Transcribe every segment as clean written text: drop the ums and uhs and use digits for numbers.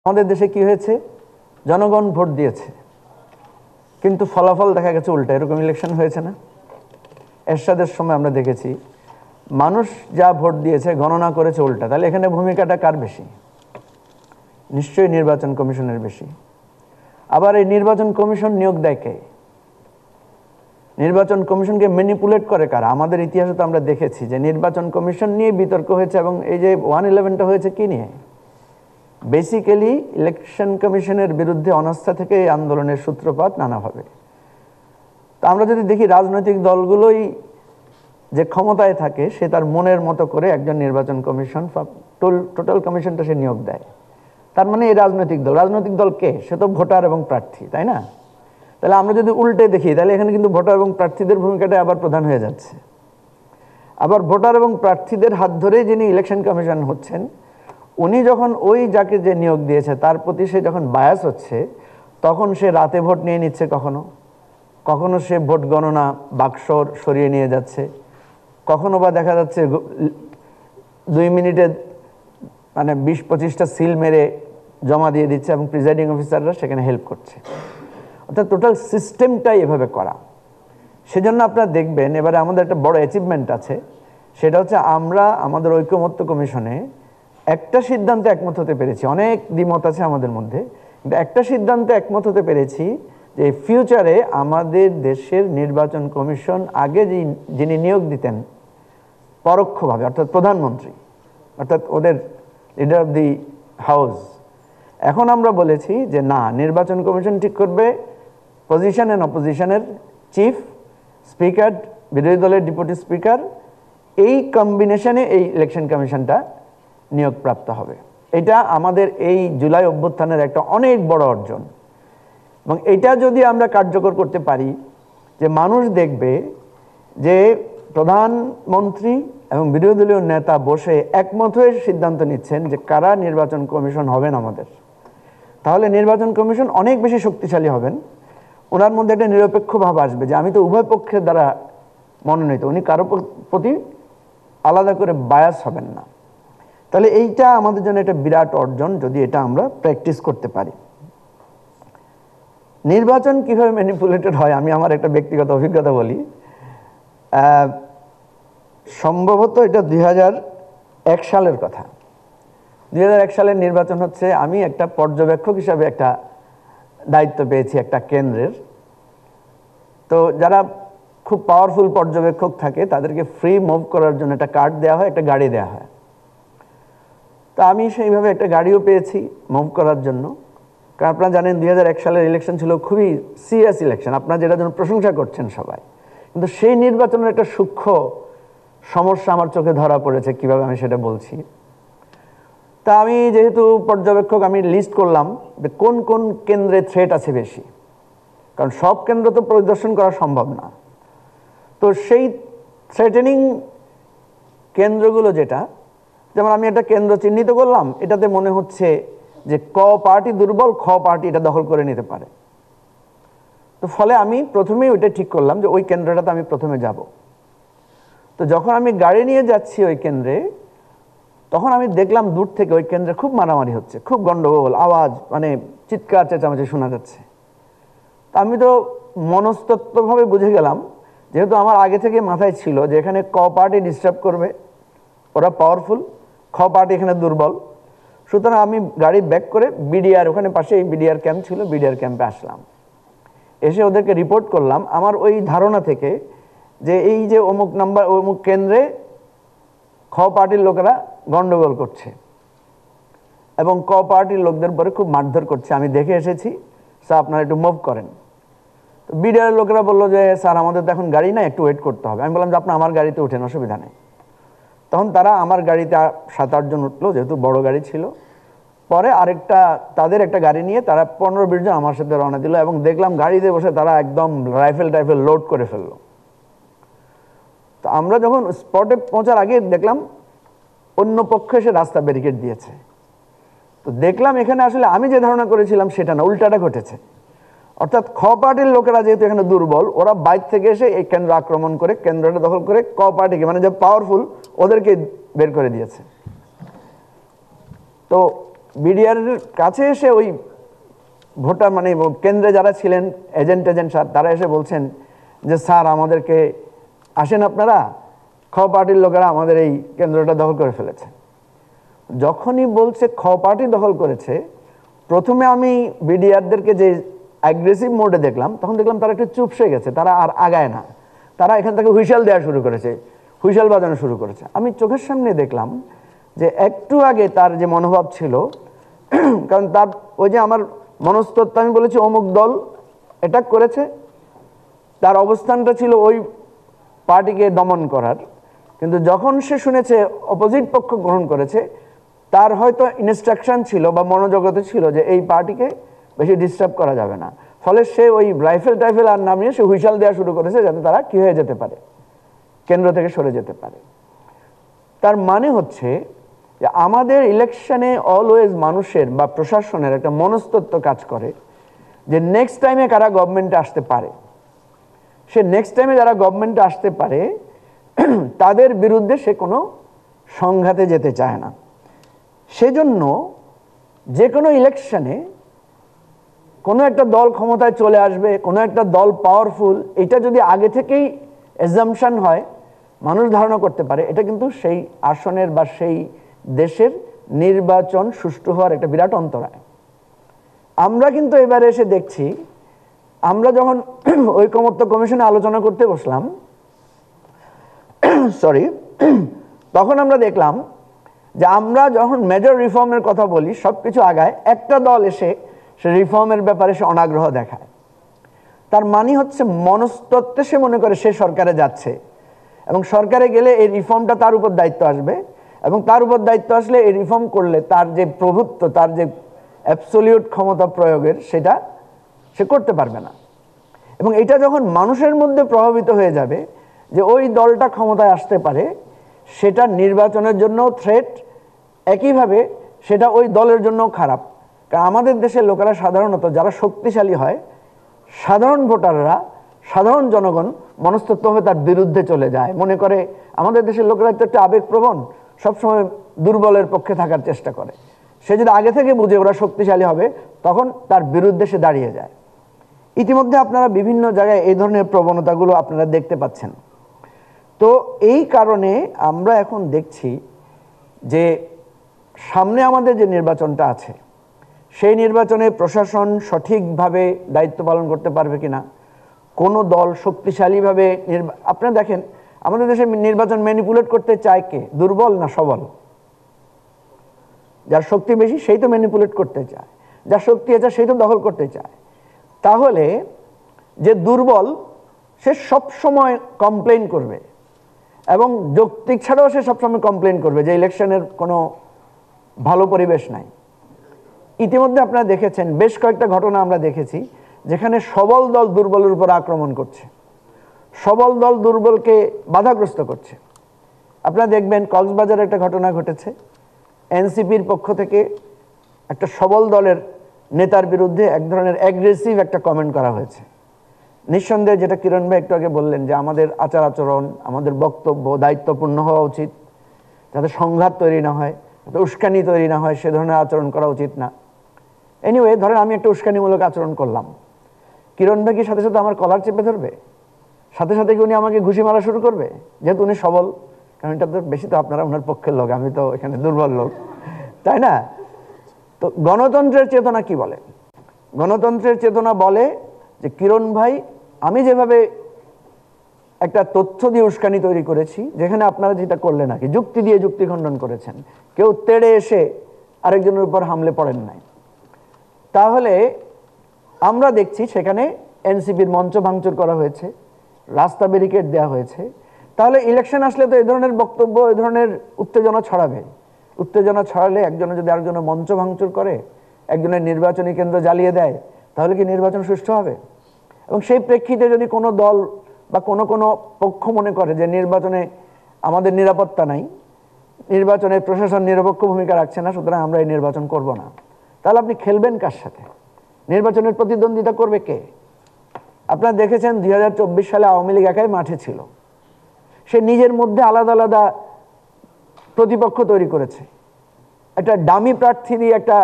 আমাদের দেশে কি হয়েছে, জনগণ ভোট দিয়েছে কিন্তু ফলাফল দেখা গেছে উল্টা। এরকম ইলেকশন হয়েছে না? এরশাদের সময় আমরা দেখেছি মানুষ যা ভোট দিয়েছে গণনা করেছে উল্টা। তাহলে এখানে ভূমিকাটা কার বেশি? নিশ্চয়ই নির্বাচন কমিশনের বেশি। আবার এই নির্বাচন কমিশন নিয়োগ দেয় কে? নির্বাচন কমিশনকে ম্যানিপুলেট করে কারা? আমাদের ইতিহাসে তো আমরা দেখেছি যে নির্বাচন কমিশন নিয়ে বিতর্ক হয়েছে, এবং এই যে 111টা হয়েছে কি নিয়ে? বেসিক্যালি ইলেকশন কমিশনের বিরুদ্ধে অনাস্থা থেকে এই আন্দোলনের সূত্রপাত নানাভাবে। তো আমরা যদি দেখি রাজনৈতিক দলগুলোই যে ক্ষমতায় থাকে সে তার মনের মতো করে একজন নির্বাচন কমিশন টোটাল কমিশনটা সে নিয়োগ দেয়। তার মানে এই রাজনৈতিক দল কে? সে তো ভোটার এবং প্রার্থী, তাই না? তাহলে আমরা যদি উল্টে দেখি তাহলে এখানে কিন্তু ভোটার এবং প্রার্থীদের ভূমিকাটা আবার প্রধান হয়ে যাচ্ছে। আবার ভোটার এবং প্রার্থীদের হাত ধরেই যিনি ইলেকশন কমিশন হচ্ছেন উনি যখন ওই যাকে যে নিয়োগ দিয়েছে তার প্রতি সে যখন বায়াস হচ্ছে তখন সে রাতে ভোট নিয়ে নিচ্ছে, কখনো সে ভোট গণনা বাক্স সরিয়ে নিয়ে যাচ্ছে, কখনো বা দেখা যাচ্ছে 2 মিনিটে মানে 20-25টা সিল মেরে জমা দিয়ে দিচ্ছে এবং প্রিজাইডিং অফিসাররা সেখানে হেল্প করছে। অর্থাৎ টোটাল সিস্টেমটাই এভাবে করা। সেজন্য আপনারা দেখবেন এবারে আমাদের একটা বড় অ্যাচিভমেন্ট আছে, সেটা হচ্ছে আমরা আমাদের ঐকমত্য কমিশনে একটা সিদ্ধান্তে একমত হতে পেরেছি। অনেক দ্বিমত আছে আমাদের মধ্যে, কিন্তু একটা সিদ্ধান্তে একমত হতে পেরেছি যে ফিউচারে আমাদের দেশের নির্বাচন কমিশন আগে যিনি নিয়োগ দিতেন পরোক্ষভাবে, অর্থাৎ প্রধানমন্ত্রী, অর্থাৎ ওদের লিডার অফ দি হাউস, এখন আমরা বলেছি যে না, নির্বাচন কমিশন ঠিক করবে পজিশন অ্যান্ড অপোজিশনের চিফ, স্পিকার, বিরোধী দলের ডেপুটি স্পিকার, এই কম্বিনেশনে এই ইলেকশন কমিশনটা নিয়োগপ্রাপ্ত হবে। এটা আমাদের এই জুলাই অভ্যুত্থানের একটা অনেক বড় অর্জন। এবং এটা যদি আমরা কার্যকর করতে পারি যে মানুষ দেখবে যে প্রধানমন্ত্রী এবং বিরোধী দলীয় নেতা বসে একমত হয়ে সিদ্ধান্ত নিচ্ছেন যে কারা নির্বাচন কমিশন হবেন আমাদের, তাহলে নির্বাচন কমিশন অনেক বেশি শক্তিশালী হবেন। ওনার মধ্যে একটা নিরপেক্ষ ভাব আসবে যে আমি তো উভয় পক্ষের দ্বারা মনোনীত, উনি কারো প্রতি আলাদা করে বায়াস হবেন না। তাহলে এইটা আমাদের জন্য একটা বিরাট অর্জন যদি এটা আমরা প্র্যাকটিস করতে পারি। নির্বাচন কিভাবে ম্যানিপুলেটেড হয় আমি আমার একটা ব্যক্তিগত অভিজ্ঞতা বলি। সম্ভবত এটা 2001 সালের কথা। 2001 সালের নির্বাচন হচ্ছে, আমি একটা পর্যবেক্ষক হিসাবে একটা দায়িত্ব পেয়েছি একটা কেন্দ্রের। তো যারা খুব পাওয়ারফুল পর্যবেক্ষক থাকে তাদেরকে ফ্রি মুভ করার জন্য একটা কার্ড দেওয়া হয়, একটা গাড়ি দেওয়া হয়। তো আমি সেইভাবে একটা গাড়িও পেয়েছি মুভ করার জন্য। কারণ আপনারা জানেন 2001 সালের ইলেকশন ছিল খুবই সিরিয়াস ইলেকশন, আপনারা যেটা জন্য প্রশংসা করছেন সবাই, কিন্তু সেই নির্বাচনের একটা সূক্ষ্ম সমস্যা আমার চোখে ধরা পড়েছে। কিভাবে আমি সেটা বলছি। তা আমি যেহেতু পর্যবেক্ষক, আমি লিস্ট করলাম যে কোন কোন কেন্দ্রে থ্রেট আছে বেশি, কারণ সব কেন্দ্র তো পরিদর্শন করা সম্ভব না। তো সেই থ্রেটেনিং কেন্দ্রগুলো যেটা, যেমন আমি একটা কেন্দ্র চিহ্নিত করলাম, এটাতে মনে হচ্ছে যে ক পার্টি দুর্বল, খ পার্টি এটা দখল করে নিতে পারে। তো ফলে আমি প্রথমেই ওইটা ঠিক করলাম যে ওই কেন্দ্রটাতে আমি প্রথমে যাব। তো যখন আমি গাড়ি নিয়ে যাচ্ছি ওই কেন্দ্রে, তখন আমি দেখলাম দূর থেকে ওই কেন্দ্রে খুব মারামারি হচ্ছে, খুব গন্ডগোল, আওয়াজ, মানে চিৎকার চেঁচামেচি শোনা যাচ্ছে। তা আমি তো মনস্তত্ত্বভাবে বুঝে গেলাম, যেহেতু আমার আগে থেকে মাথায় ছিল যে এখানে ক পার্টি ডিস্টার্ব করবে, ওরা পাওয়ারফুল, খ পার্টি এখানে দুর্বল। সুতরাং আমি গাড়ি ব্যাক করে বিডিআর, ওখানে পাশে এই বিডিআর ক্যাম্প ছিল, বিডিআর ক্যাম্পে আসলাম। এসে ওদেরকে রিপোর্ট করলাম আমার ওই ধারণা থেকে যে এই যে অমুক নাম্বার অমুক কেন্দ্রে খ পার্টির লোকেরা গন্ডগোল করছে এবং ক পার্টির লোকদের পরে খুব মারধর করছে, আমি দেখে এসেছি, স্যার আপনারা একটু মুভ করেন। তো বিডিআর লোকেরা বললো যে স্যার আমাদের তো এখন গাড়ি নাই, একটু ওয়েট করতে হবে। আমি বললাম যে আপনি আমার গাড়িতে উঠেন, অসুবিধা নেই। তখন তারা আমার গাড়িতে 7-8 জন উঠলো, যেহেতু বড় গাড়ি ছিল। পরে আরেকটা তাদের একটা গাড়ি নিয়ে তারা 15-20 জন আমার সাথে রওনা দিল, এবং দেখলাম গাড়িতে বসে তারা একদম রাইফেল লোড করে ফেললো। তো আমরা যখন স্পটে পৌঁছার আগে দেখলাম অন্য পক্ষে এসে রাস্তা ব্যারিকেড দিয়েছে। তো দেখলাম এখানে আসলে আমি যে ধারণা করেছিলাম সেটা না, উল্টাটা ঘটেছে। অর্থাৎ খ পার্টির লোকেরা যেহেতু এখানে দুর্বল, ওরা বাইরে থেকে এসে এই কেন্দ্র আক্রমণ করে কেন্দ্রটা দখল করে ক পার্টিকে, মানে যে পাওয়ারফুল, ওদেরকে বের করে দিয়েছে। তো বিডিআর কাছে এসে ওই ভোটার মানে কেন্দ্রে যারা ছিলেন এজেন্ট স্যার তারা এসে বলছেন যে স্যার আমাদেরকে আসেন আপনারা, খ পার্টির লোকেরা আমাদের এই কেন্দ্রটা দখল করে ফেলেছে। যখনই বলছে খ পার্টি দখল করেছে, প্রথমে আমি বিডিআরদেরকে যে অ্যাগ্রেসিভ মোডে দেখলাম, তখন দেখলাম তারা একটু চুপসে গেছে, তারা আর আগায় না, তারা এখান থেকে হুইসেল দেওয়া শুরু করেছে, হুইসেল বাজানো শুরু করেছে। আমি চোখের সামনে দেখলাম যে একটু আগে তার যে মনোভাব ছিল, কারণ তার ওই যে আমার মনস্তত্ত্ব আমি বলেছি অমুক দল অ্যাটাক করেছে, তার অবস্থানটা ছিল ওই পার্টিকে দমন করার। কিন্তু যখন সে শুনেছে অপোজিট পক্ষ গ্রহণ করেছে, তার হয়তো ইনস্ট্রাকশন ছিল বা মনোজগতে ছিল যে এই পার্টিকে বেশি ডিস্টার্ব করা যাবে না, ফলে সে ওই রাইফেল আর নামিয়ে সে হুইসেল দেওয়া শুরু করেছে যাতে তারা কি হয়ে যেতে পারে, কেন্দ্র থেকে সরে যেতে পারে। তার মানে হচ্ছে যে আমাদের ইলেকশনে অলওয়েজ মানুষের বা প্রশাসনের একটা মনস্তত্ত্ব কাজ করে যে নেক্সট টাইমে কারা গভর্নমেন্টে আসতে পারে, সে নেক্সট টাইমে যারা গভর্নমেন্টে আসতে পারে তাদের বিরুদ্ধে সে কোনো সংঘাতে যেতে চায় না। সেজন্য যে কোনো ইলেকশনে কোনো একটা দল ক্ষমতায় চলে আসবে, কোনো একটা দল পাওয়ারফুল, এটা যদি আগে থেকেই অ্যাজাম্পশন হয়, মানুষ ধারণা করতে পারে, এটা কিন্তু সেই আসনের বা সেই দেশের নির্বাচন সুষ্ঠু হওয়ার একটা বিরাট অন্তরায়। আমরা কিন্তু এবারে এসে দেখছি, আমরা যখন ঐকমত্য কমিশনে আলোচনা করতে বসলাম তখন আমরা দেখলাম যে আমরা যখন মেজর রিফর্মের কথা বলি, সবকিছু আগায়, একটা দল এসে সে রিফর্মের ব্যাপারে সে অনাগ্রহ দেখায়। তার মানে হচ্ছে মনস্তত্ত্বে সে মনে করে সে সরকারে যাচ্ছে এবং সরকারে গেলে এই রিফর্মটা তার উপর দায়িত্ব আসবে, এবং তার উপর দায়িত্ব আসলে এই রিফর্ম করলে তার যে প্রভুত্ব, তার যে অ্যাবসলিউট ক্ষমতা প্রয়োগের, সেটা সে করতে পারবে না। এবং এটা যখন মানুষের মধ্যে প্রভাবিত হয়ে যাবে যে ওই দলটা ক্ষমতায় আসতে পারে, সেটা নির্বাচনের জন্য থ্রেট, একইভাবে সেটা ওই দলের জন্য খারাপ। কারণ আমাদের দেশের লোকেরা সাধারণত যারা শক্তিশালী হয়, সাধারণ ভোটাররা, সাধারণ জনগণ মনস্তত্ত্ব হয়ে তার বিরুদ্ধে চলে যায়, মনে করে আমাদের দেশের লোকেরা তো একটা আবেগপ্রবণ, সবসময় দুর্বলের পক্ষে থাকার চেষ্টা করে। সে যদি আগে থেকে বুঝে ওরা শক্তিশালী হবে, তখন তার বিরুদ্ধে সে দাঁড়িয়ে যায়। ইতিমধ্যে আপনারা বিভিন্ন জায়গায় এই ধরনের প্রবণতাগুলো আপনারা দেখতে পাচ্ছেন। তো এই কারণে আমরা এখন দেখছি যে সামনে আমাদের যে নির্বাচনটা আছে, সেই নির্বাচনে প্রশাসন সঠিকভাবে দায়িত্ব পালন করতে পারবে কিনা, কোনো দল শক্তিশালীভাবে আপনারা দেখেন আমাদের দেশে নির্বাচন ম্যানিপুলেট করতে চায় কে? দুর্বল না সবল? যার শক্তি বেশি সেই তো ম্যানিপুলেট করতে চায়, যার শক্তি আছে সেই তো দখল করতে চায়। তাহলে যে দুর্বল সে সব সময় কমপ্লেইন করবে, এবং যৌক্তিক ছাড়াও সে সবসময় কমপ্লেইন করবে যে ইলেকশনের কোনো ভালো পরিবেশ নাই। ইতিমধ্যে আপনারা দেখেছেন বেশ কয়েকটা ঘটনা আমরা দেখেছি যেখানে সবল দল দুর্বলের উপর আক্রমণ করছে, সবল দল দুর্বলকে বাধাগ্রস্ত করছে। আপনারা দেখবেন কক্সবাজারে একটা ঘটনা ঘটেছে, এনসিপির পক্ষ থেকে একটা সবল দলের নেতার বিরুদ্ধে এক ধরনের অ্যাগ্রেসিভ একটা কমেন্ট করা হয়েছে। নিঃসন্দেহে যেটা কিরণ ভাই একটু আগে বললেন যে আমাদের আচার আচরণ, আমাদের বক্তব্য দায়িত্বপূর্ণ হওয়া উচিত, যাতে সংঘাত তৈরি না হয়, যাতে উস্কানি তৈরি না হয়, সে ধরনের আচরণ করা উচিত না। এনিওয়ে, ধরেন আমি একটা উস্কানিমূলক আচরণ করলাম, কিরণ ভাই কি সাথে সাথে আমার কলার চেপে ধরবে? সাথে সাথে কি উনি আমাকে ঘুষি মারা শুরু করবে? যেহেতু উনি সবল, কারণ এটা তো বেশি তো আপনারা ওনার পক্ষের লোক, আমি তো এখানে দুর্বল লোক, তাই না? তো গণতন্ত্রের চেতনা কি বলে? গণতন্ত্রের চেতনা বলে যে কিরণ ভাই, আমি যেভাবে একটা তথ্য দিয়ে উস্কানি তৈরি করেছি, যেখানে আপনারা যেটা করলেন নাকি যুক্তি দিয়ে যুক্তি খণ্ডন করেছেন, কেউ তেড়ে এসে আরেকজনের উপর হামলে পড়েন নাই, তাহলে আমরা দেখছি সেখানে এনসিপির মঞ্চ ভাঙচুর করা হয়েছে, রাস্তা ব্যারিকেড দেওয়া হয়েছে। তাহলে ইলেকশন আসলে তো এই ধরনের বক্তব্য, এই ধরনের উত্তেজনা ছড়াবে। উত্তেজনা ছড়ালে একজনে যদি আরেকজনের মঞ্চ ভাঙচুর করে, একজনের নির্বাচনী কেন্দ্র জ্বালিয়ে দেয়, তাহলে কি নির্বাচন সুষ্ঠু হবে? এবং সেই প্রেক্ষিতে যদি কোনো দল বা কোনো পক্ষ মনে করে যে নির্বাচনে আমাদের নিরাপত্তা নাই, নির্বাচনে প্রশাসন নিরপেক্ষ ভূমিকা রাখছে না, সুতরাং আমরা এই নির্বাচন করব না, তাহলে আপনি খেলবেন কার সাথে? নির্বাচনের প্রতিদ্বন্দ্বিতা করবে কে? আপনারা দেখেছেন 2024 সালে আওয়ামী লীগ একাই মাঠে ছিল, সে নিজের মধ্যে আলাদা আলাদা প্রতিপক্ষ তৈরি করেছে। একটা ডামি প্রার্থী দিয়ে একটা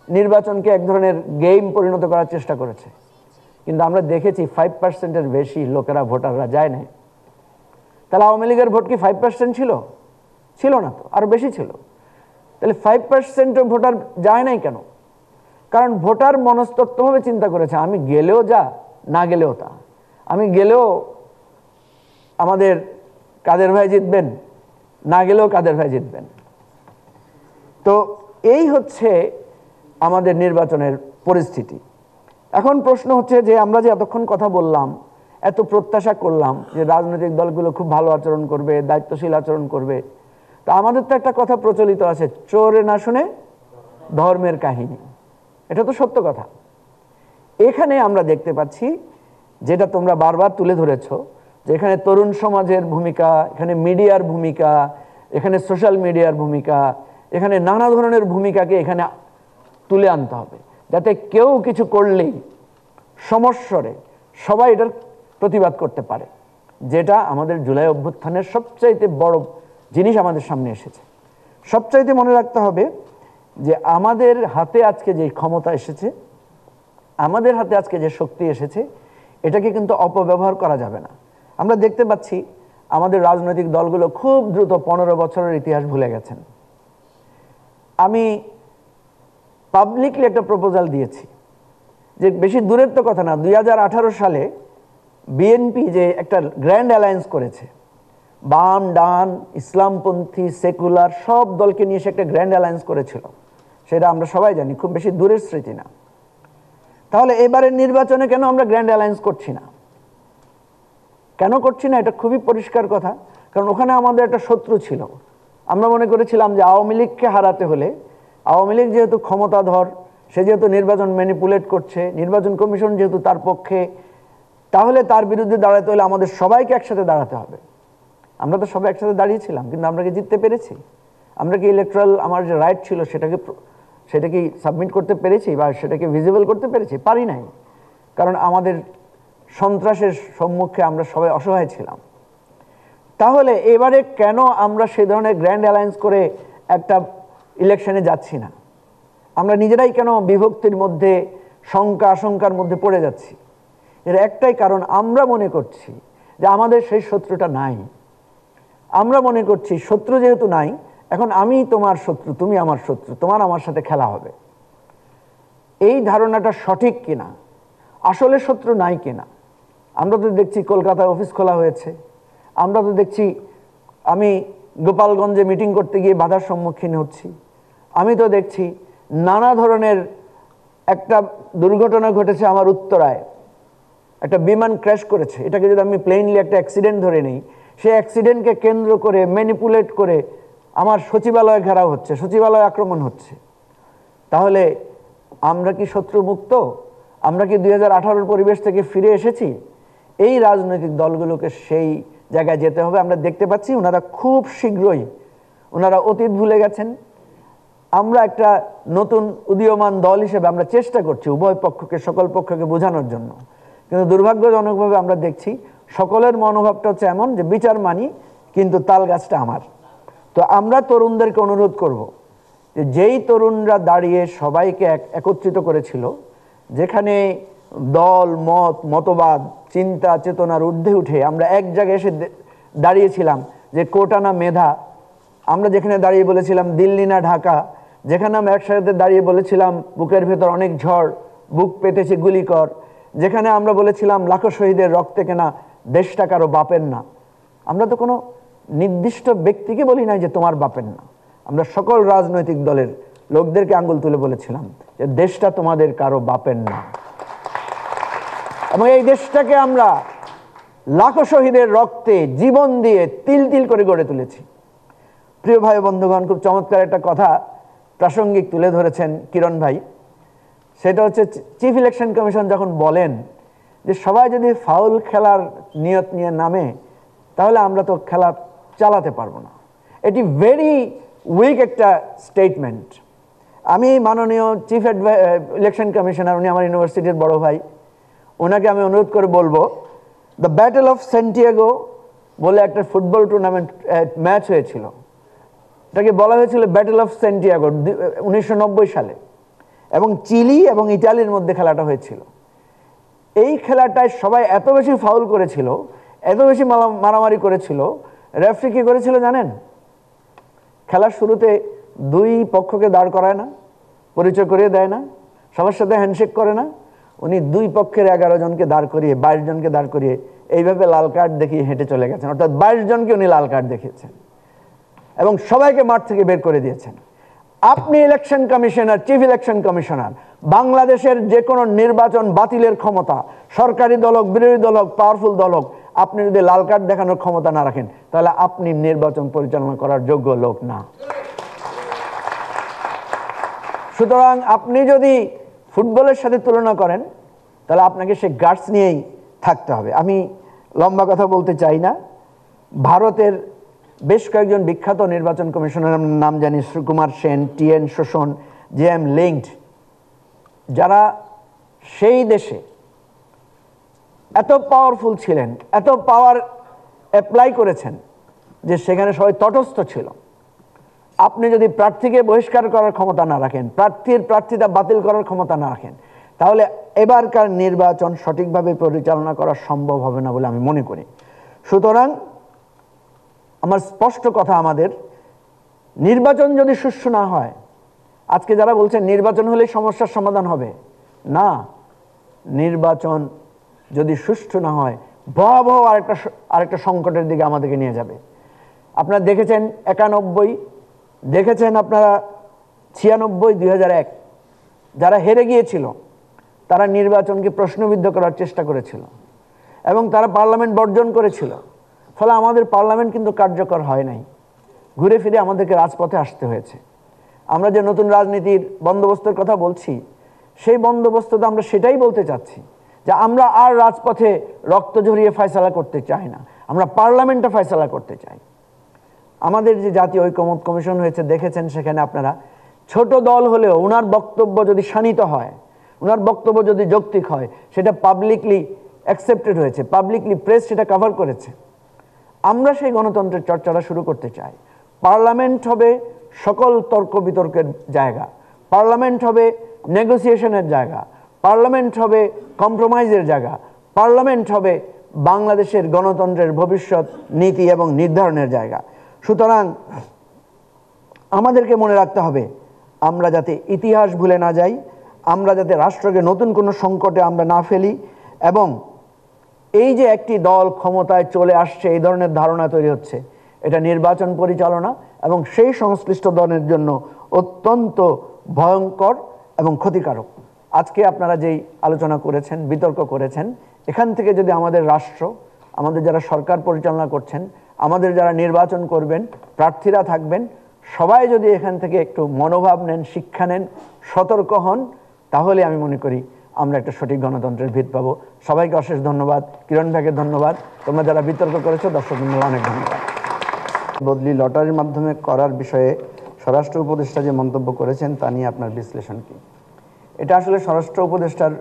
নির্বাচনকে এক ধরনের গেম পরিণত করার চেষ্টা করেছে। কিন্তু আমরা দেখেছি 5%-এর বেশি লোকেরা, ভোটাররা যায় না। তাহলে আওয়ামী লীগের ভোট কি 5% ছিল? ছিল না তো, আরো বেশি ছিল। তাহলে 5% ভোটার যায় নাই কেন? কারণ ভোটার মনস্তত্ত্বভাবে চিন্তা করেছে, আমি গেলেও যা, না গেলেও তা। আমি গেলেও আমাদের কাদের ভাই জিতবেন, না গেলেও কাদের ভাই জিতবেন। তো এই হচ্ছে আমাদের নির্বাচনের পরিস্থিতি। এখন প্রশ্ন হচ্ছে যে আমরা যে এতক্ষণ কথা বললাম, এত প্রত্যাশা করলাম যে রাজনৈতিক দলগুলো খুব ভালো আচরণ করবে, দায়িত্বশীল আচরণ করবে, তা আমাদের তো একটা কথা প্রচলিত আছে, চোরে না শুনে ধর্মের কাহিনী। এটা তো সত্য কথা। এখানে আমরা দেখতে পাচ্ছি, যেটা তোমরা বারবার তুলে ধরেছো, যে এখানে তরুণ সমাজের ভূমিকা, এখানে মিডিয়ার ভূমিকা, এখানে সোশ্যাল মিডিয়ার ভূমিকা, এখানে নানা ধরনের ভূমিকাকে এখানে তুলে আনতে হবে, যাতে কেউ কিছু করলেই সমস্বরে সবাই এটার প্রতিবাদ করতে পারে। যেটা আমাদের জুলাই অভ্যুত্থানের সবচাইতে বড় জিনিস আমাদের সামনে এসেছে। সবচাইতে মনে রাখতে হবে যে আমাদের হাতে আজকে যে ক্ষমতা এসেছে, আমাদের হাতে আজকে যে শক্তি এসেছে, এটাকে কিন্তু অপব্যবহার করা যাবে না। আমরা দেখতে পাচ্ছি আমাদের রাজনৈতিক দলগুলো খুব দ্রুত 15 বছরের ইতিহাস ভুলে গেছেন। আমি পাবলিকলি একটা প্রপোজাল দিয়েছি যে বেশি দূরের তো কথা না, 2018 সালে বিএনপি যে একটা গ্র্যান্ড অ্যালায়েন্স করেছে, বাম ডান ইসলামপন্থী সেকুলার সব দলকে নিয়ে সে একটা গ্র্যান্ড অ্যালায়েন্স করেছিল, সেটা আমরা সবাই জানি, খুব বেশি দূরের স্মৃতি না। তাহলে এবারের নির্বাচনে কেন আমরা গ্র্যান্ড অ্যালায়েন্স করছি না? কেন করছি না? এটা খুবই পরিষ্কার কথা। কারণ ওখানে আমাদের একটা শত্রু ছিল। আমরা মনে করেছিলাম যে আওয়ামী লীগকে হারাতে হলে, আওয়ামী লীগ যেহেতু ক্ষমতাধর, সে যেহেতু নির্বাচন ম্যানিপুলেট করছে, নির্বাচন কমিশন যেহেতু তার পক্ষে, তাহলে তার বিরুদ্ধে দাঁড়াতে হলে আমাদের সবাইকে একসাথে দাঁড়াতে হবে। আমরা তো সবাই একসাথে দাঁড়িয়েছিলাম, কিন্তু আমরা কি জিততে পেরেছি? আমরা কি ইলেকট্রাল আমার যে রাইট ছিল সেটা কি সাবমিট করতে পেরেছি বা সেটাকে ভিজিবল করতে পেরেছি? পারি নাই। কারণ আমাদের সন্ত্রাসের সম্মুখে আমরা সবাই অসহায় ছিলাম। তাহলে এবারে কেন আমরা সেই ধরনের গ্র্যান্ড অ্যালায়েন্স করে একটা ইলেকশনে যাচ্ছি না? আমরা নিজেরাই কেন বিভক্তির মধ্যে, শঙ্কা আশঙ্কার মধ্যে পড়ে যাচ্ছি? এর একটাই কারণ, আমরা মনে করছি যে আমাদের সেই শত্রুটা নাই। আমরা মনে করছি শত্রু যেহেতু নাই, এখন আমি তোমার শত্রু, তুমি আমার শত্রু, তোমার আমার সাথে খেলা হবে। এই ধারণাটা সঠিক কিনা, আসলে শত্রু নাই কিনা? আমরা তো দেখছি কলকাতায় অফিস খোলা হয়েছে, আমরা তো দেখছি আমি গোপালগঞ্জে মিটিং করতে গিয়ে বাধার সম্মুখীন হচ্ছি, আমি তো দেখছি নানা ধরনের, একটা দুর্ঘটনা ঘটেছে আমার উত্তরায়, একটা বিমান ক্র্যাশ করেছে। এটাকে যদি আমি প্লেনলি একটা অ্যাক্সিডেন্ট ধরে নিই, সেই অ্যাক্সিডেন্টকে কেন্দ্র করে ম্যানিপুলেট করে আমার সচিবালয় ঘেরাও হচ্ছে, সচিবালয় আক্রমণ হচ্ছে। তাহলে আমরা কি শত্রু মুক্ত? আমরা কি 2018-র পরিবেশ থেকে ফিরে এসেছি? এই রাজনৈতিক দলগুলোকে সেই জায়গায় যেতে হবে। আমরা দেখতে পাচ্ছি ওনারা খুব শীঘ্রই ওনারা অতীত ভুলে গেছেন। আমরা একটা নতুন উদীয়মান দল হিসেবে আমরা চেষ্টা করছি উভয় পক্ষকে, সকল পক্ষকে বোঝানোর জন্য, কিন্তু দুর্ভাগ্যজনকভাবে আমরা দেখছি সকলের মনোভাবটা হচ্ছে এমন যে বিচার মানি কিন্তু তাল গাছটা আমার। তো আমরা তরুণদেরকে অনুরোধ করব যে যেই তরুণরা দাঁড়িয়ে সবাইকে একত্রিত করেছিল, যেখানে দল মত মতবাদ চিন্তা চেতনার ঊর্ধ্বে উঠে আমরা এক জায়গায় এসে দাঁড়িয়েছিলাম, যে কোটা না মেধা, আমরা যেখানে দাঁড়িয়ে বলেছিলাম দিল্লি না ঢাকা, যেখানে আমরা একসাথে দাঁড়িয়ে বলেছিলাম বুকের ভেতর অনেক ঝড়, বুক পেতেছে গুলিকর, যেখানে আমরা বলেছিলাম লাখো শহীদের রক্তে কেনা দেশটা কারো বাপের না। আমরা তো কোনো নির্দিষ্ট ব্যক্তিকে বলি নাই যে তোমার বাপের না, আমরা সকল রাজনৈতিক দলের লোকদেরকে আঙ্গুল তুলে বলেছিলাম যে দেশটা তোমাদের কারো বাপের না, এবং এই দেশটাকে আমরা লাখো শহীদের রক্তে জীবন দিয়ে তিল তিল করে গড়ে তুলেছি। প্রিয় ভাই বন্ধুগণ, খুব চমৎকার একটা কথা প্রাসঙ্গিক তুলে ধরেছেন কিরণ ভাই। সেটা হচ্ছে চিফ ইলেকশন কমিশন যখন বলেন যে সবাই যদি ফাউল খেলার নিয়ত নিয়ে নামে, তাহলে আমরা তো খেলা চালাতে পারবো না। এটি ভেরি উইক একটা স্টেটমেন্ট। আমি মাননীয় চিফ ইলেকশন কমিশনার, উনি আমার ইউনিভার্সিটির বড় ভাই, ওনাকে আমি অনুরোধ করে বলবো, দ্য ব্যাটেল অফ সেন্টিয়াগো বলে একটা ফুটবল টুর্নামেন্ট ম্যাচ হয়েছিল, এটাকে বলা হয়েছিল ব্যাটেল অফ সেন্টিয়াগো 1990 সালে, এবং চিলি এবং ইটালির মধ্যে খেলাটা হয়েছিল। এই খেলাটায় সবাই এত বেশি ফাউল করেছিল, এত বেশি মারামারি করেছিল, রেফারি কি করেছিল জানেন? খেলার শুরুতে দুই পক্ষকে দাঁড় করায় না, পরিচয় করিয়ে দেয় না, সবার সাথে হ্যান্ডশেক করে না, উনি দুই পক্ষের 11 জনকে দাঁড় করিয়ে 22 জনকে দাঁড় করিয়ে এইভাবে লাল কার্ড দেখিয়ে হেঁটে চলে গেছেন। অর্থাৎ 22 জনকে উনি লাল কার্ড দেখিয়েছেন এবং সবাইকে মাঠ থেকে বের করে দিয়েছেন। আপনি election commissioner, chief election commissioner, বাংলাদেশের যে কোনো নির্বাচন বাতিলের ক্ষমতা, সরকারি দল হোক, বিরোধী দল হোক, পাওয়ারফুল দল হোক, আপনি যদি লাল কার্ড দেখানোর ক্ষমতা না রাখেন, তাহলে আপনি নির্বাচন পরিচালনা করার যোগ্য লোক না। সুতরাং আপনি যদি ফুটবলের সাথে তুলনা করেন, তাহলে আপনাকে সে গার্ডস নিয়েই থাকতে হবে। আমি লম্বা কথা বলতে চাই না। ভারতের বেশ কয়েকজন বিখ্যাত নির্বাচন কমিশনার নাম জানি, সুকুমার সেন, টি.এন. শোষণ, জে.এম. লিঙ্কড, যারা সেই দেশে এত পাওয়ারফুল ছিলেন, এত পাওয়ার অ্যাপ্লাই করেছেন যে সেখানে সবাই তটস্থ ছিল। আপনি যদি প্রার্থীকে বহিষ্কার করার ক্ষমতা না রাখেন, প্রার্থিতা বাতিল করার ক্ষমতা না রাখেন, তাহলে এবারকার নির্বাচন সঠিকভাবে পরিচালনা করা সম্ভব হবে না বলে আমি মনে করি। সুতরাং আমার স্পষ্ট কথা, আমাদের নির্বাচন যদি সুষ্ঠু না হয়, আজকে যারা বলছেন নির্বাচন হলেই সমস্যার সমাধান হবে, না, নির্বাচন যদি সুষ্ঠু না হয় ভয়াবহ আরেকটা সংকটের দিকে আমাদেরকে নিয়ে যাবে। আপনারা দেখেছেন 91, দেখেছেন আপনারা 96, 2001, যারা হেরে গিয়েছিল তারা নির্বাচনকে প্রশ্নবিদ্ধ করার চেষ্টা করেছিল এবং তারা পার্লামেন্ট বর্জন করেছিল। ফলে আমাদের পার্লামেন্ট কিন্তু কার্যকর হয় নাই, ঘুরে ফিরে আমাদেরকে রাজপথে আসতে হয়েছে। আমরা যে নতুন রাজনীতির বন্দোবস্তের কথা বলছি, সেই বন্দোবস্ততে আমরা সেটাই বলতে চাচ্ছি যে আমরা আর রাজপথে রক্ত ঝরিয়ে ফয়সালা করতে চাই না, আমরা পার্লামেন্টে ফয়সালা করতে চাই। আমাদের যে জাতীয় ঐকমত্য কমিশন হয়েছে, দেখেছেন সেখানে আপনারা ছোট দল হলেও ওনার বক্তব্য যদি শানিত হয়, ওনার বক্তব্য যদি যৌক্তিক হয়, সেটা পাবলিকলি অ্যাকসেপ্টেড হয়েছে, পাবলিকলি প্রেস সেটা কভার করেছে। আমরা সেই গণতন্ত্রের চর্চাটা শুরু করতে চাই। পার্লামেন্ট হবে সকল তর্ক বিতর্কের জায়গা, পার্লামেন্ট হবে নেগোসিয়েশনের জায়গা, পার্লামেন্ট হবে কম্প্রোমাইজের জায়গা, পার্লামেন্ট হবে বাংলাদেশের গণতন্ত্রের ভবিষ্যৎ নীতি এবং নির্ধারণের জায়গা। সুতরাং আমাদেরকে মনে রাখতে হবে, আমরা যাতে ইতিহাস ভুলে না যাই, আমরা যাতে রাষ্ট্রকে নতুন কোনো সংকটে আমরা না ফেলি, এবং এই যে একটি দল ক্ষমতায় চলে আসছে এই ধরনের ধারণা তৈরি হচ্ছে, এটা নির্বাচন পরিচালনা এবং সেই সংশ্লিষ্ট দলের জন্য অত্যন্ত ভয়ঙ্কর এবং ক্ষতিকারক। আজকে আপনারা যেই আলোচনা করেছেন, বিতর্ক করেছেন, এখান থেকে যদি আমাদের রাষ্ট্র, আমাদের যারা সরকার পরিচালনা করছেন, আমাদের যারা নির্বাচন করবেন, প্রার্থীরা থাকবেন, সবাই যদি এখান থেকে একটু মনোভাব নেন, শিক্ষা নেন, সতর্ক হন, তাহলে আমি মনে করি আমরা একটা সঠিক গণতন্ত্রের ভিত পাবো। সবাইকে অশেষ ধন্যবাদ, কিরণ ভাইকে ধন্যবাদ, তোমরা যারা বিতর্ক করেছো দর্শক বন্ধুরা অনেক ধন্যবাদ। বদলি লটারির মাধ্যমে করার বিষয়ে স্বরাষ্ট্র উপদেষ্টা যে মন্তব্য করেছেন তা নিয়ে আপনার বিশ্লেষণ কি? এটা আসলে স্বরাষ্ট্র উপদেষ্টার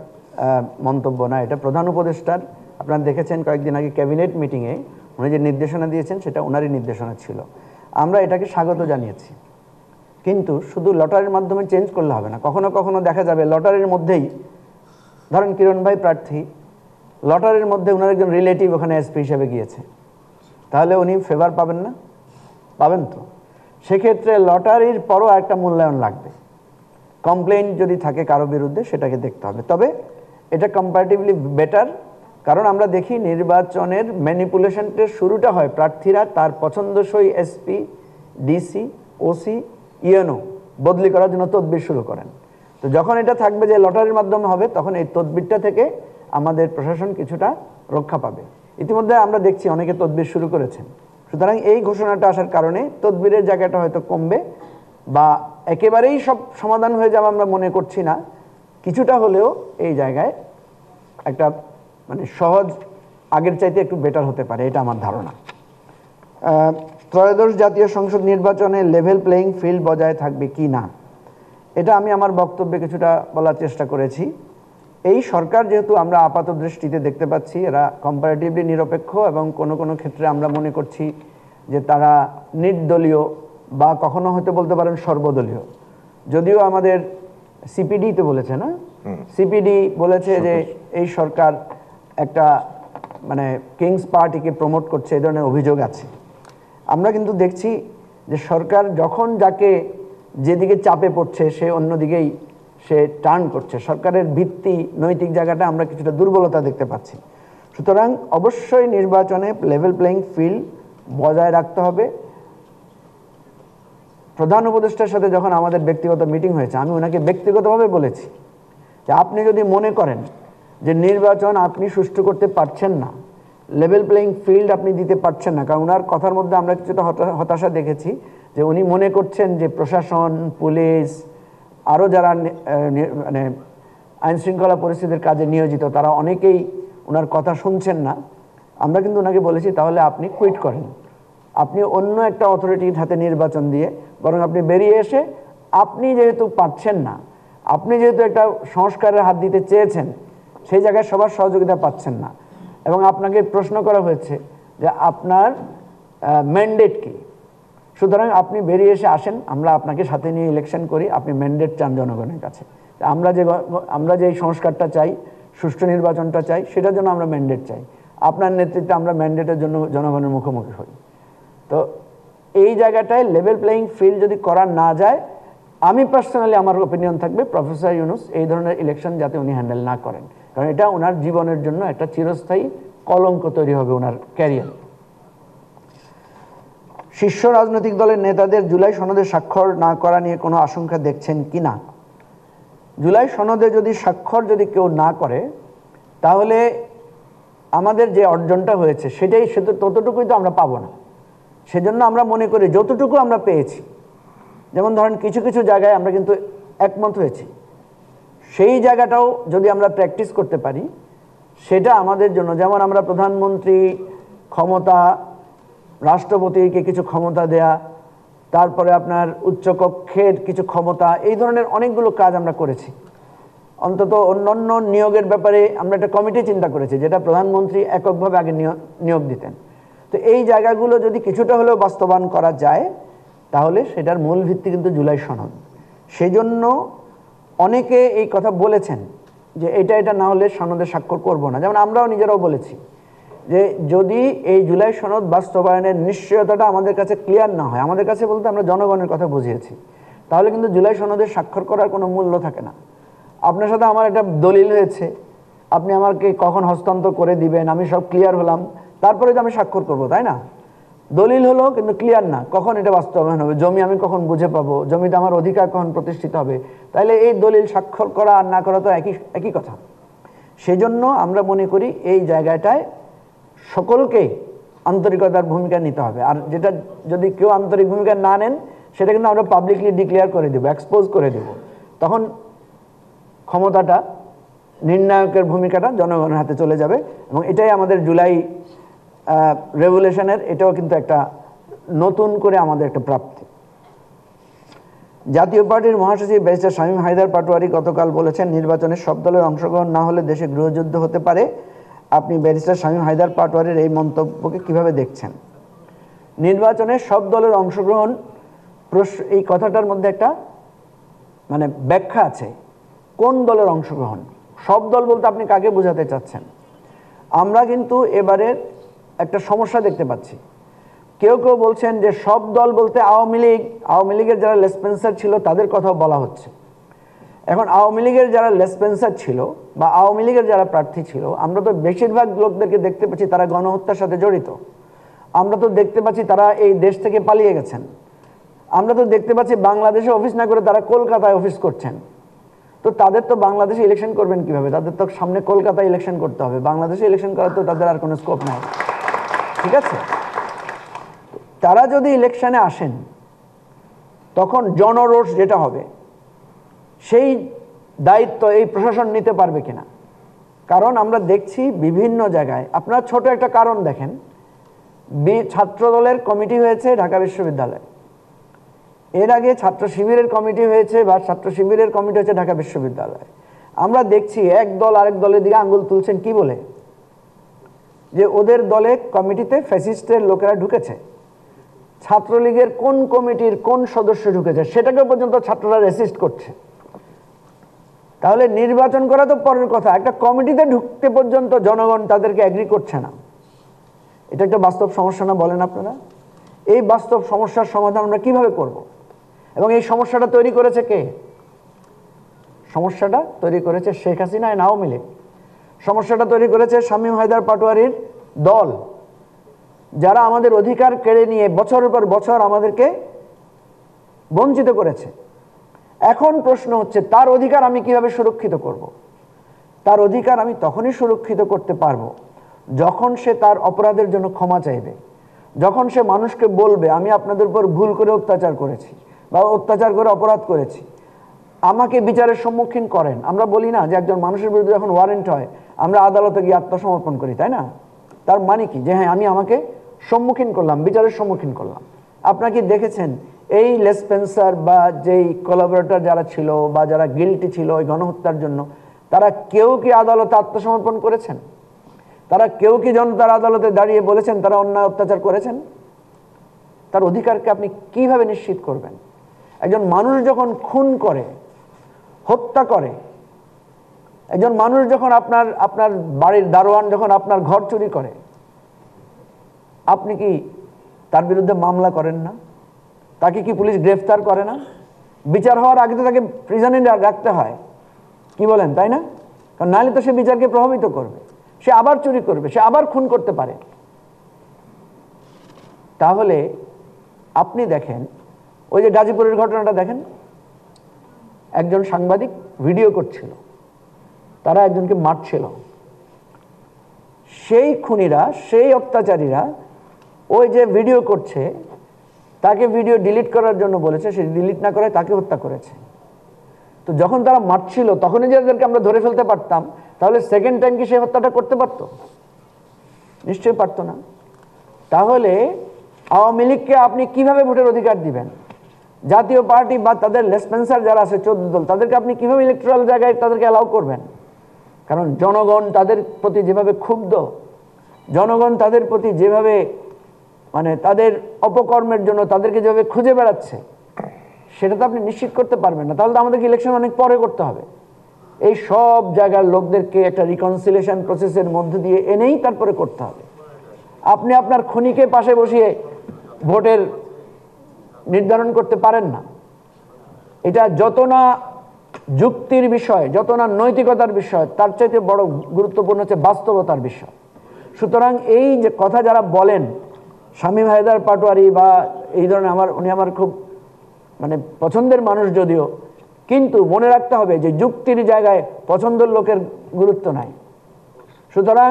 মন্তব্য না, এটা প্রধান উপদেষ্টার। আপনারা দেখেছেন কয়েকদিন আগে ক্যাবিনেট মিটিংয়ে উনি যে নির্দেশনা দিয়েছেন সেটা ওনারই নির্দেশনা ছিল। আমরা এটাকে স্বাগত জানিয়েছি, কিন্তু শুধু লটারির মাধ্যমে চেঞ্জ করলে হবে না। কখনো কখনো দেখা যাবে লটারির মধ্যেই, ধরেন কিরণ ভাই প্রার্থী, লটারির মধ্যে ওনার একজন রিলেটিভ ওখানে এসপি হিসেবে গিয়েছে, তাহলে উনি ফেভার পাবেন না? পাবেন তো। সেক্ষেত্রে লটারির পরও একটা মূল্যায়ন লাগবে, কমপ্লেইন যদি থাকে কারো বিরুদ্ধে সেটাকে দেখতে হবে। তবে এটা কম্পারেটিভলি বেটার, কারণ আমরা দেখি নির্বাচনের ম্যানিপুলেশনটার শুরুটা হয় প্রার্থীরা তার পছন্দসই এসপি, ডিসি, ওসি, ইএনও বদলি করার জন্য তদবির শুরু করেন। তো যখন এটা থাকবে যে লটারির মাধ্যমে হবে, তখন এই তদবিরটা থেকে আমাদের প্রশাসন কিছুটা রক্ষা পাবে। ইতিমধ্যে আমরা দেখছি অনেকে তদবির শুরু করেছেন। সুতরাং এই ঘোষণাটা আসার কারণে তদবিরের জায়গাটা হয়তো কমবে, বা একেবারেই সব সমাধান হয়ে যাবে আমরা মনে করছি না, কিছুটা হলেও এই জায়গায় একটা মানে সহজ, আগের চাইতে একটু বেটার হতে পারে, এটা আমার ধারণা। ত্রয়োদশ জাতীয় সংসদ নির্বাচনে লেভেল প্লেয়িং ফিল্ড বজায় থাকবে কি না, এটা আমি আমার বক্তব্যে কিছুটা বলার চেষ্টা করেছি। এই সরকার যেহেতু আমরা আপাত দৃষ্টিতে দেখতে পাচ্ছি এরা কম্পারেটিভলি নিরপেক্ষ, এবং কোনো কোনো ক্ষেত্রে আমরা মনে করছি যে তারা নির্দলীয় বা কখনো হয়তো বলতে পারেন সর্বদলীয়। যদিও আমাদের সিপিডি তো বলেছে না, সিপিডি বলেছে যে এই সরকার একটা মানে কিংস পার্টিকে প্রমোট করছে, এই ধরনের অভিযোগ আছে। আমরা কিন্তু দেখছি যে সরকার যখন যাকে যেদিকে চাপে পড়ছে সে অন্যদিকেই সে টার্ন করছে। সরকারের ভিত্তি নৈতিক জায়গাটা আমরা কিছুটা দুর্বলতা দেখতে পাচ্ছি। সুতরাং অবশ্যই নির্বাচনে লেভেল প্লেইং ফিল্ড বজায় রাখতে হবে। প্রধান উপদেষ্টার সাথে যখন আমাদের ব্যক্তিগত মিটিং হয়েছে, আমি ওনাকে ব্যক্তিগতভাবে বলেছি যে আপনি যদি মনে করেন যে নির্বাচন আপনি সুষ্ঠু করতে পারছেন না, লেভেল প্লেইং ফিল্ড আপনি দিতে পারছেন না, কারণ ওনার কথার মধ্যে আমরা কিছুটা হতাশা দেখেছি যে উনি মনে করছেন যে প্রশাসন, পুলিশ, আরও যারা মানে আইনশৃঙ্খলা পরিস্থিতির কাজে নিয়োজিত তারা অনেকেই ওনার কথা শুনছেন না। আমরা কিন্তু ওনাকে বলেছি তাহলে আপনি কুইট করেন, আপনি অন্য একটা অথরিটির হাতে নির্বাচন দিয়ে বরং আপনি বেরিয়ে এসে, আপনি যেহেতু পারছেন না, আপনি যেহেতু একটা সংস্কারের হাত দিতে চেয়েছেন, সেই জায়গায় সবার সহযোগিতা পাচ্ছেন না, এবং আপনাকে প্রশ্ন করা হয়েছে যে আপনার ম্যান্ডেট কি, সুতরাং আপনি বেরিয়ে এসে আসেন, আমরা আপনাকে সাথে নিয়ে ইলেকশন করি, আপনি ম্যান্ডেট চান জনগণের কাছে। আমরা যে সংস্কারটা চাই, সুষ্ঠু নির্বাচনটা চাই, সেটার জন্য আমরা ম্যান্ডেট চাই, আপনার নেতৃত্বে আমরা ম্যান্ডেটের জন্য জনগণের মুখোমুখি হই। তো এই জায়গাটায় লেভেল প্লেইং ফিল্ড যদি করা না যায়, আমি পার্সোনালি আমার ওপিনিয়ন থাকবে প্রফেসর ইউনূস এই ধরনের ইলেকশন যাতে উনি হ্যান্ডেল না করেন, কারণ এটা ওনার জীবনের জন্য একটা চিরস্থায়ী কলঙ্ক তৈরি হবে ওনার ক্যারিয়ার। শীর্ষ রাজনৈতিক দলের নেতাদের জুলাই সনদে স্বাক্ষর না করা নিয়ে কোনো আশঙ্কা দেখছেন কি না? জুলাই সনদে যদি স্বাক্ষর যদি কেউ না করে, তাহলে আমাদের যে অর্জনটা হয়েছে সেটাই ততটুকুই তো আমরা পাবো না। সেজন্য আমরা মনে করি যতটুকু আমরা পেয়েছি, যেমন ধরেন কিছু কিছু জায়গায় আমরা কিন্তু একমত হয়েছি, সেই জায়গাটাও যদি আমরা প্র্যাকটিস করতে পারি সেটা আমাদের জন্য, যেমন আমরা প্রধানমন্ত্রী ক্ষমতা, রাষ্ট্রপতিকে কিছু ক্ষমতা দেয়া, তারপরে আপনার উচ্চকক্ষের কিছু ক্ষমতা, এই ধরনের অনেকগুলো কাজ আমরা করেছি। অন্তত অন্যান্য নিয়োগের ব্যাপারে আমরা একটা কমিটি চিন্তা করেছি যেটা প্রধানমন্ত্রী এককভাবে আগে নিয়োগ দিতেন। তো এই জায়গাগুলো যদি কিছুটা হলেও বাস্তবায়ন করা যায় তাহলে সেটার মূল ভিত্তি কিন্তু জুলাই সনদ। সেই জন্য অনেকে এই কথা বলেছেন যে এটা না হলে সনদে স্বাক্ষর করব না। যেমন আমরাও নিজেরাও বলেছি যে যদি এই জুলাই সনদ বাস্তবায়নের নিশ্চয়তাটা আমাদের কাছে ক্লিয়ার না হয়, আমাদের কাছে বলতে আমরা জনগণের কথা বুঝিয়েছি, তাহলে কিন্তু জুলাই সনদে স্বাক্ষর করার কোনো মূল্য থাকে না। আপনার সাথে আমার একটা দলিল হয়েছে, আপনি আমাকে কখন হস্তান্তর করে দিবেন, আমি সব ক্লিয়ার হলাম, তারপরে তো আমি স্বাক্ষর করব, তাই না? দলিল হলো কিন্তু ক্লিয়ার না, কখন এটা বাস্তবায়ন হবে, জমি আমি কখন বুঝে পাবো, জমিতে আমার অধিকার কখন প্রতিষ্ঠিত হবে, তাইলে এই দলিল স্বাক্ষর করা আর না করা তো একই কথা। সেজন্য আমরা মনে করি এই জায়গাটায় সকলকে আন্তরিকতার ভূমিকা নিতে হবে। আর যেটা যদি কেউ আন্তরিক ভূমিকা না নেন সেটা কিন্তু আমরা পাবলিকলি ডিক্লেয়ার করে দেবো, এক্সপোজ করে দেব, তখন ক্ষমতাটা, নির্ণায়কের ভূমিকাটা জনগণের হাতে চলে যাবে। এবং এটাই আমাদের জুলাই রেভলিউশনের, এটাও কিন্তু একটা নতুন করে আমাদের একটা প্রাপ্তি। জাতীয় পার্টির মহাসচিব ব্যারিস্টার শামীম হায়দার পাটোয়ারি গতকাল বলেছেন নির্বাচনে সব দলের অংশগ্রহণ না হলে দেশে গৃহযুদ্ধ হতে পারে। আপনি ব্যারিস্টার শামীম হায়দার পাটোয়ারির এই মন্তব্যকে কিভাবে দেখছেন? নির্বাচনে সব দলের অংশগ্রহণ, এই কথাটার মধ্যে একটা মানে ব্যাখ্যা আছে। কোন দলের অংশগ্রহণ? সব দল বলতে আপনি কাকে বোঝাতে চাচ্ছেন? আমরা কিন্তু এবারে একটা সমস্যা দেখতে পাচ্ছি। কেউ কেউ বলছেন যে সব দল বলতে আওয়ামী লীগের যারা লেসপেন্সার ছিল তাদের কথাও বলা হচ্ছে। এখন আওয়ামী লীগের যারা লেসপেন্সার ছিল বা আওয়ামী লীগের যারা প্রার্থী ছিল, আমরা তো বেশিরভাগ লোকদেরকে দেখতে পাচ্ছি তারা গণহত্যার সাথে জড়িত। আমরা তো দেখতে পাচ্ছি তারা এই দেশ থেকে পালিয়ে গেছেন। আমরা তো দেখতে পাচ্ছি বাংলাদেশে অফিস না করে তারা কলকাতায় অফিস করছেন। তো তাদের তো বাংলাদেশে ইলেকশন করবেন কিভাবে? তাদের তো সামনে কলকাতায় ইলেকশন করতে হবে, বাংলাদেশে ইলেকশন করার তো তাদের আর কোনো স্কোপ নাই। ঠিক আছে, তারা যদি ইলেকশনে আসেন তখন জনরোষ যেটা হবে সেই দায়িত্ব এই প্রশাসন নিতে পারবে কিনা? কারণ আমরা দেখছি বিভিন্ন জায়গায়, আপনারা ছোট একটা কারণ দেখেন, ছাত্র দলের কমিটি হয়েছে ঢাকা বিশ্ববিদ্যালয়ে, এর আগে ছাত্র শিবিরের কমিটি হয়েছে বা ছাত্র শিবিরের কমিটি হয়েছে ঢাকা বিশ্ববিদ্যালয়ে। আমরা দেখছি এক দল আরেক দলের দিকে আঙ্গুল তুলছেন কি বলে, যে ওদের দলে কমিটিতে ফ্যাসিস্টের লোকেরা ঢুকেছে। ছাত্রলীগের কোন কমিটির কোন সদস্য ঢুকেছে সেটাকে পর্যন্ত ছাত্ররা রেসিস্ট করছে। তাহলে নির্বাচন করা তো পরের কথা, একটা কমিটিতে ঢুকতে পর্যন্ত জনগণ তাদেরকে এগ্রি করছে না। এটা একটা বাস্তব সমস্যা না, বলেন আপনারা? এই বাস্তব সমস্যার সমাধান আমরা কিভাবে করব? এবং এই সমস্যাটা তৈরি করেছে কে? সমস্যাটা তৈরি করেছে শেখ হাসিনা নাও মিলে। সমস্যাটা তৈরি করেছে শামীম হায়দার পাটোয়ারির দল, যারা আমাদের অধিকার কেড়ে নিয়ে বছরের পর বছর আমাদেরকে বঞ্চিত করেছে। এখন প্রশ্ন হচ্ছে, তার অধিকার আমি কিভাবে সুরক্ষিত করব? তার অধিকার আমি তখনই সুরক্ষিত করতে পারবো যখন সে তার অপরাধের জন্য ক্ষমা চাইবে, যখন সে মানুষকে বলবে আমি আপনাদের উপর ভুল করে অত্যাচার করেছি বা অত্যাচার করে অপরাধ করেছি, আমাকে বিচারের সম্মুখীন করেন। আমরা বলি না যে একজন মানুষের বিরুদ্ধে যখন ওয়ারেন্ট হয় আমরা আদালতে গিয়ে আত্মসমর্পণ করি, তাই না? তার মানে কি? যে হ্যাঁ, আমি আমাকে সম্মুখীন করলাম, বিচারের সম্মুখীন করলাম। আপনারা কি দেখেছেন এই লেসপেন্সার বা যেই কোলাবরেটর যারা ছিল বা যারা গিল্টি ছিল ওই গণহত্যার জন্য, তারা কেউ কি আদালতে আত্মসমর্পণ করেছেন? তারা কেউ কি জনতার আদালতে দাঁড়িয়ে বলেছেন তারা অন্যায় অত্যাচার করেছেন? তার অধিকারকে আপনি কিভাবে নিশ্চিত করবেন? একজন মানুষ যখন খুন করে, হত্যা করে, একজন মানুষ যখন আপনার বাড়ির দারোয়ান যখন আপনার ঘর চুরি করে, আপনি কি তার বিরুদ্ধে মামলা করেন না? তাকে কি পুলিশ গ্রেফতার করে না? বিচার হওয়ার আগে তো তাকে প্রিজনে রাখতে হয়, কি বলেন, তাই না? কারণ নাহলে তো সে বিচারকে প্রভাবিত করবে, সে আবার চুরি করবে, সে আবার খুন করতে পারে। তাহলে আপনি দেখেন ওই যে গাজীপুরের ঘটনাটা দেখেন, একজন সাংবাদিক ভিডিও করছিল, তারা একজনকে মারছিল। সেই খুনিরা, সেই অত্যাচারীরা ওই যে ভিডিও করছে তাকে ভিডিও ডিলিট করার জন্য বলেছে, সে ডিলিট না করে তাকে হত্যা করেছে। তো যখন তারা মারছিল তখনই যাদেরকে আমরা ধরে ফেলতে পারতাম, তাহলে সেকেন্ড টাইম কি সে হত্যাটা করতে পারতো? নিশ্চয়ই পারতো না। তাহলে আওয়ামী লীগকে আপনি কিভাবে ভোটের অধিকার দিবেন? জাতীয় পার্টি বা তাদের লেসপেন্সার যারা আছে 14 দল, তাদেরকে আপনি কিভাবে ইলেকট্রাল জায়গায় তাদেরকে অ্যালাউ করবেন? কারণ জনগণ তাদের প্রতি যেভাবে ক্ষুব্ধ, জনগণ তাদের প্রতি যেভাবে তাদের অপকর্মের জন্য তাদেরকে যেভাবে খুঁজে বেড়াচ্ছে, সেটা তো আপনি নিশ্চিত করতে পারবেন না। তাহলে তো আমাদেরকে ইলেকশন অনেক পরে করতে হবে। এই সব জায়গার লোকদেরকে একটা রিকনসিলিয়েশন প্রসেসের মধ্যে দিয়ে এনেই তারপরে করতে হবে। আপনি আপনার খুনিকে পাশে বসিয়ে ভোটের নির্ধারণ করতে পারেন না। এটা যত না যুক্তির বিষয়, যত না নৈতিকতার বিষয়, তার চাইতে বড় গুরুত্বপূর্ণ হচ্ছে বাস্তবতার বিষয়। সুতরাং এই যে কথা যারা বলেন, শামীম হায়দার পাটোয়ারি বা এই ধরনের, উনি আমার খুব পছন্দের মানুষ যদিও, কিন্তু মনে রাখতে হবে যে যুক্তির জায়গায় পছন্দের লোকের গুরুত্ব নাই। সুতরাং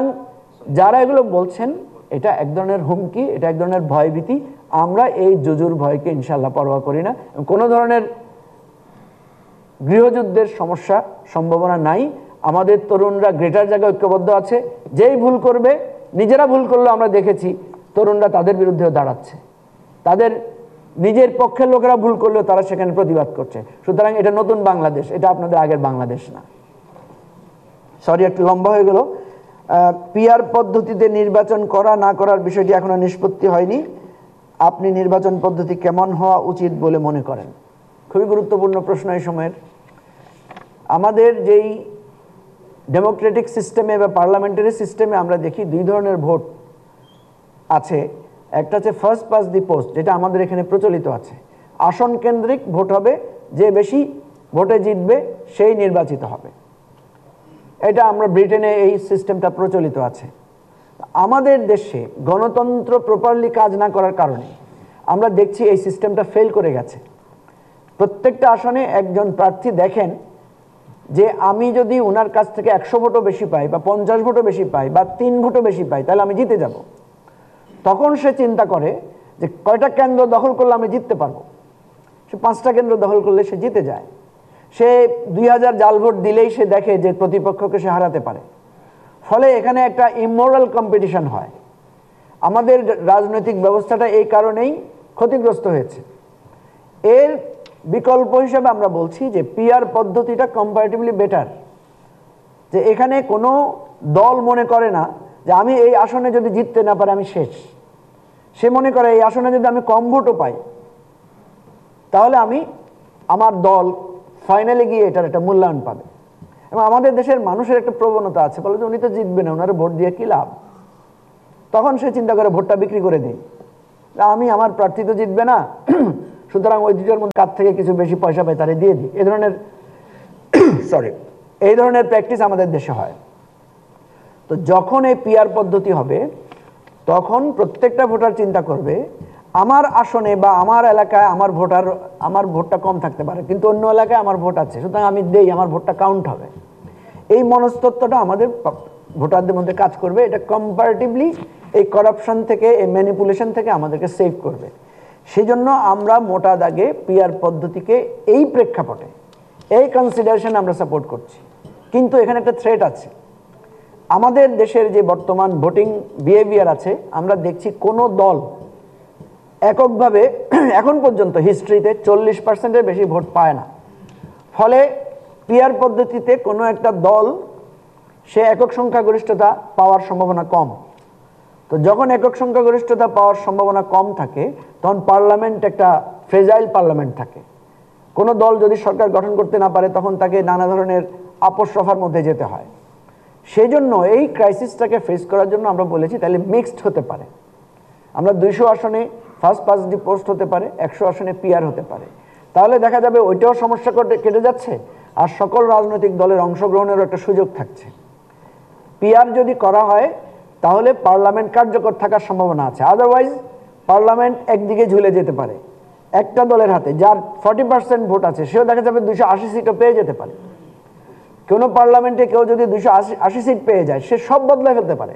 যারা এগুলো বলছেন, এটা এক ধরনের হুমকি, এটা এক ধরনের ভয়ভীতি। আমরা এই জুজুর ভয়কে ইনশাল্লাহ পরোয়া করি না। কোনো ধরনের গৃহযুদ্ধের সমস্যা সম্ভাবনা নাই। আমাদের তরুণরা গ্রেটার জায়গায় ঐক্যবদ্ধ আছে। যেই ভুল করবে, নিজেরা ভুল করলেও আমরা দেখেছি তরুণরা তাদের বিরুদ্ধেও দাঁড়াচ্ছে, তাদের নিজের পক্ষের লোকেরা ভুল করলেও তারা সেখানে প্রতিবাদ করছে। সুতরাং এটা নতুন বাংলাদেশ, এটা আপনাদের আগের বাংলাদেশ না। সরি, একটু লম্বা হয়ে গেল। পিআর পদ্ধতিতে নির্বাচন করা না করার বিষয়টি এখনো নিষ্পত্তি হয়নি। আপনি নির্বাচন পদ্ধতি কেমন হওয়া উচিত বলে মনে করেন? খুবই গুরুত্বপূর্ণ প্রশ্ন এই সময়ের। আমাদের যেই ডেমোক্রেটিক সিস্টেমে বা পার্লামেন্টারি সিস্টেমে আমরা দেখি দুই ধরনের ভোট আছে। একটা হচ্ছে ফার্স্ট পাস দি পোস্ট, যেটা আমাদের এখানে প্রচলিত আছে। আসন কেন্দ্রিক ভোট হবে, যে বেশি ভোটে জিতবে সেই নির্বাচিত হবে। এটা আমরা ব্রিটেনে এই সিস্টেমটা প্রচলিত আছে। আমাদের দেশে গণতন্ত্র প্রপারলি কাজ না করার কারণে আমরা দেখছি এই সিস্টেমটা ফেল করে গেছে। প্রত্যেকটা আসনে একজন প্রার্থী দেখেন যে আমি যদি ওনার কাছ থেকে 100 ভোটও বেশি পাই বা 50 ভোটও বেশি পাই বা 3 ভোটও বেশি পাই, তাহলে আমি জিতে যাব। তখন সে চিন্তা করে যে কয়টা কেন্দ্র দখল করলে আমি জিততে পারবো। সে 5টা কেন্দ্র দখল করলে সে জিতে যায়। সে 2000 জাল ভোট দিলেই সে দেখে যে প্রতিপক্ষকে সে হারাতে পারে। ফলে এখানে একটা ইমোরাল কম্পিটিশন হয়। আমাদের রাজনৈতিক ব্যবস্থাটা এই কারণেই ক্ষতিগ্রস্ত হয়েছে। এর বিকল্প হিসেবে আমরা বলছি যে পিআর পদ্ধতিটা কম্পারেটিভলি বেটার। যে এখানে কোনো দল মনে করে না যে আমি এই আসনে যদি জিততে না পারে আমি শেষ। সে মনে করে এই আসনে যদি আমি কম ভোটও পাই তাহলে আমার দল ফাইনালে গিয়ে এটার একটা মূল্যায়ন পাবে। এবং আমাদের দেশের মানুষের একটা প্রবণতা আছে, বলে যে উনি তো জিতবে না, ওনার ভোট দিয়ে কি লাভ। তখন সে চিন্তা করে ভোটটা বিক্রি করে দিই, আমার প্রার্থী তো জিতবে না, সুতরাং ওই দুটোর মধ্যে কার থেকে কিছু বেশি পয়সা পাই তারে দিয়ে দিই। এই ধরনের প্র্যাকটিস আমাদের দেশে হয়। তো যখন এই পিআর পদ্ধতি হবে তখন প্রত্যেকটা ভোটার চিন্তা করবে আমার আসনে বা আমার এলাকায় আমার ভোটটা কম থাকতে পারে, কিন্তু অন্য এলাকায় আমার ভোট আছে, সুতরাং আমি দেই, আমার ভোটটা কাউন্ট হবে। এই মনস্তত্ত্বটা আমাদের ভোটারদের মধ্যে কাজ করবে। এটা কম্পারেটিভলি এই করাপশন থেকে, এই ম্যানিপুলেশন থেকে আমাদেরকে সেভ করবে। সেই জন্য আমরা মোটা দাগে পিআর পদ্ধতিকে এই প্রেক্ষাপটে, এই কনসিডারেশন আমরা সাপোর্ট করছি। কিন্তু এখানে একটা থ্রেট আছে। আমাদের দেশের যে বর্তমান ভোটিং বিহেভিয়ার আছে, আমরা দেখছি কোনো দল এককভাবে এখন পর্যন্ত হিস্ট্রিতে 40%-এর বেশি ভোট পায় না। ফলে পিআর পদ্ধতিতে কোনো একটা দল সে একক সংখ্যাগরিষ্ঠতা পাওয়ার সম্ভাবনা কম। তো যখন একক সংখ্যাগরিষ্ঠতা পাওয়ার সম্ভাবনা কম থাকে তখন পার্লামেন্ট একটা ফ্রেজাইল পার্লামেন্ট থাকে। কোনো দল যদি সরকার গঠন করতে না পারে তখন তাকে নানা ধরনের আপোষ রফার মধ্যে যেতে হয়। সেই জন্য এই ক্রাইসিসটাকে ফেস করার জন্য আমরা বলেছি তাহলে মিক্সড হতে পারে। আমরা 200 আসনে ফার্স্ট পাস্ট দি পোস্ট হতে পারে, 100 আসনে পিআর হতে পারে। তাহলে দেখা যাবে ওইটাও সমস্যা কেটে যাচ্ছে, আর সকল রাজনৈতিক দলের অংশগ্রহণেরও একটা সুযোগ থাকছে। পিআর যদি করা হয় তাহলে পার্লামেন্ট কার্যকর থাকার সম্ভাবনা আছে। আদারওয়াইজ পার্লামেন্ট একদিকে ঝুলে যেতে পারে একটা দলের হাতে, যার 40% ভোট আছে, সেও দেখা যাবে 280 সিটও পেয়ে যেতে পারে। কোনো পার্লামেন্টে কেউ যদি 280 সিট পেয়ে যায়, সে সব বদলে ফেলতে পারে,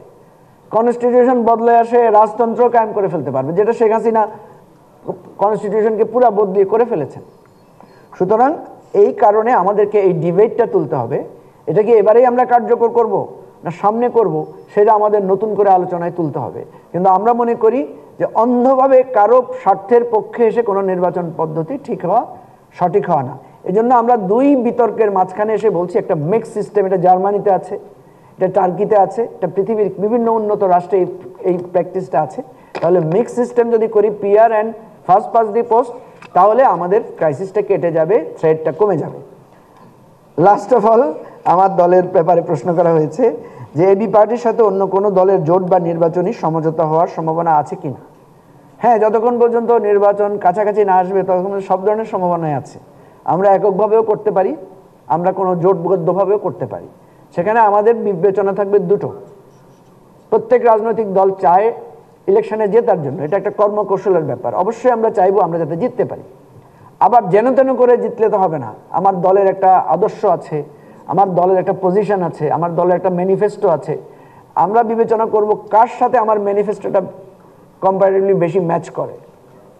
কনস্টিটিউশন বদলে আসে, রাজতন্ত্র কায়েম করে ফেলতে পারবে, যেটা শেখ হাসিনা কনস্টিটিউশনকে পুরো বদলিয়ে করে ফেলেছেন। সুতরাং এই কারণে আমাদেরকে এই ডিবেটটা তুলতে হবে। এটা কি এবারেই আমরা কার্যকর করব না সামনে করব, সেটা আমাদের নতুন করে আলোচনায় তুলতে হবে। কিন্তু আমরা মনে করি যে অন্ধভাবে কারো স্বার্থের পক্ষে এসে কোনো নির্বাচন পদ্ধতি সঠিক হওয়া না। এই জন্য আমরা দুই বিতর্কের মাঝখানে এসে বলছি একটা মিক্স সিস্টেম, এটা জার্মানিতে আছে, এটা টার্কিতে আছে, এটা পৃথিবীর বিভিন্ন উন্নত রাষ্ট্রে এই প্র্যাকটিসটা আছে। তাহলে মিক্স সিস্টেম যদি করি, PR and first past the post, তাহলে আমাদের ক্রাইসিসটা কেটে যাবে, থ্রেটটা কমে যাবে। লাস্ট অফ অল, আমার দলের ব্যাপারে প্রশ্ন করা হয়েছে যে এবি পার্টির সাথে অন্য কোনো দলের জোট বা নির্বাচনী সমঝোতা হওয়ার সম্ভাবনা আছে কিনা। হ্যাঁ, যতক্ষণ পর্যন্ত নির্বাচন কাছাকাছি না আসবে ততক্ষণ সব ধরনের সম্ভাবনাই আছে। আমরা এককভাবেও করতে পারি, আমরা কোনো জোটবদ্ধভাবেও করতে পারি। সেখানে আমাদের বিবেচনা থাকবে দুটো। প্রত্যেক রাজনৈতিক দল চায় ইলেকশনে জেতার জন্য, এটা একটা কর্মকৌশলের ব্যাপার। অবশ্যই আমরা চাইবো আমরা যাতে জিততে পারি। আবার যেন তেন করে জিতলে তো হবে না। আমার দলের একটা আদর্শ আছে, আমার দলের একটা পজিশন আছে, আমার দলের একটা ম্যানিফেস্টো আছে। আমরা বিবেচনা করব কার সাথে আমার ম্যানিফেস্টোটা কম্পারেটিভলি বেশি ম্যাচ করে,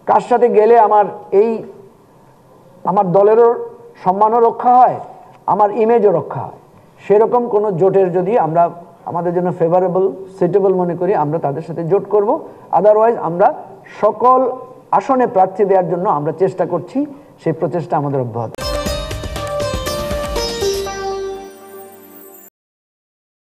কার সাথে গেলে আমার দলেরও সম্মানও রক্ষা হয়, আমার ইমেজও রক্ষা হয়। সেরকম কোনো জোটের যদি আমরা আমাদের জন্য ফেভারেবল, সুইটেবল মনে করি, আমরা তাদের সাথে জোট করব। আদারওয়াইজ আমরা সকল আসনে প্রার্থী দেওয়ার জন্য আমরা চেষ্টা করছি, সেই প্রচেষ্টা আমাদের অব্যাহত।